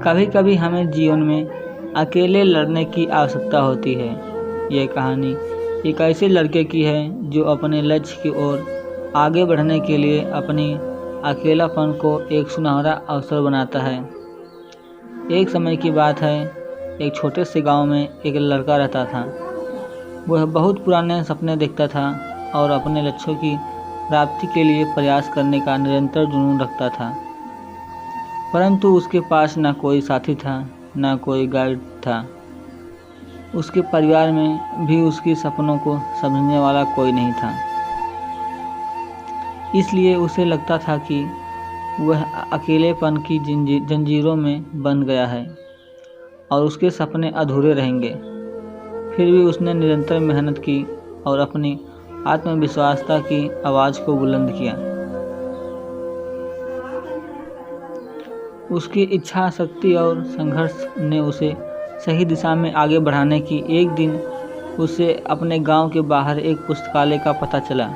कभी कभी हमें जीवन में अकेले लड़ने की आवश्यकता होती है। यह कहानी एक ऐसे लड़के की है जो अपने लक्ष्य की ओर आगे बढ़ने के लिए अपनी अकेलापन को एक सुनहरा अवसर बनाता है। एक समय की बात है, एक छोटे से गांव में एक लड़का रहता था। वह बहुत पुराने सपने देखता था और अपने लक्ष्यों की प्राप्ति के लिए प्रयास करने का निरंतर जुनून रखता था, परंतु उसके पास न कोई साथी था, न कोई गाइड था। उसके परिवार में भी उसके सपनों को समझने वाला कोई नहीं था। इसलिए उसे लगता था कि वह अकेलेपन की जंजीरों में बंध गया है और उसके सपने अधूरे रहेंगे। फिर भी उसने निरंतर मेहनत की और अपनी आत्मविश्वासता की आवाज़ को बुलंद किया। उसकी इच्छा शक्ति और संघर्ष ने उसे सही दिशा में आगे बढ़ाने की। एक दिन उसे अपने गांव के बाहर एक पुस्तकालय का पता चला।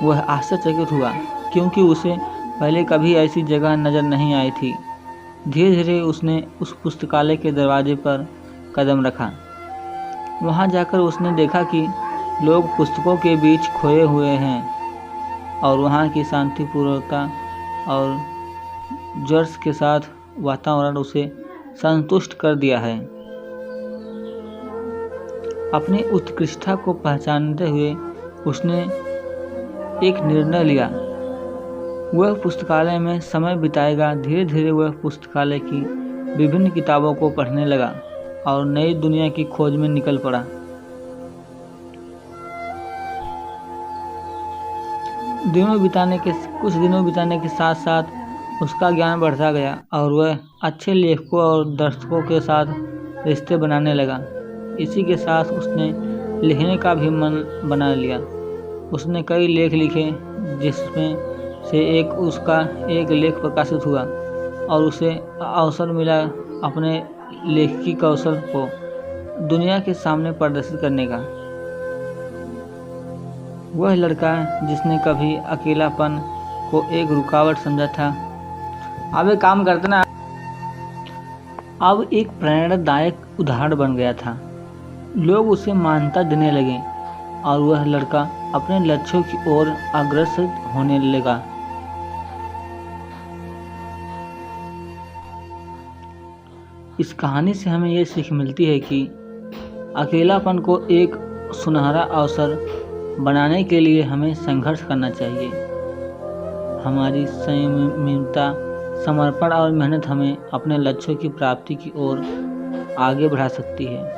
वह आश्चर्यचकित हुआ क्योंकि उसे पहले कभी ऐसी जगह नज़र नहीं आई थी। धीरे धीरे उसने उस पुस्तकालय के दरवाजे पर कदम रखा। वहां जाकर उसने देखा कि लोग पुस्तकों के बीच खोए हुए हैं और वहां की शांतिपूर्वकता और जोश के साथ वातावरण उसे संतुष्ट कर दिया है। अपनी उत्कृष्टता को पहचानते हुए उसने एक निर्णय लिया। वह पुस्तकालय में समय बिताएगा। धीरे धीरे वह पुस्तकालय की विभिन्न किताबों को पढ़ने लगा और नई दुनिया की खोज में निकल पड़ा। कुछ दिनों बिताने के साथ साथ उसका ज्ञान बढ़ता गया और वह अच्छे लेखकों और दर्शकों के साथ रिश्ते बनाने लगा। इसी के साथ उसने लिखने का भी मन बना लिया। उसने कई लेख लिखे, जिसमें से उसका एक लेख प्रकाशित हुआ और उसे अवसर मिला अपने लेखकी कौशल को दुनिया के सामने प्रदर्शित करने का। वह लड़का जिसने कभी अकेलापन को एक रुकावट समझा था, अब एक काम करते ना, अब एक प्रेरणादायक उदाहरण बन गया था। लोग उसे मान्यता देने लगे और वह लड़का अपने लक्ष्यों की ओर अग्रसर होने लगा। इस कहानी से हमें यह सीख मिलती है कि अकेलापन को एक सुनहरा अवसर बनाने के लिए हमें संघर्ष करना चाहिए। हमारी संयमता, समर्पण और मेहनत हमें अपने लक्ष्यों की प्राप्ति की ओर आगे बढ़ा सकती है।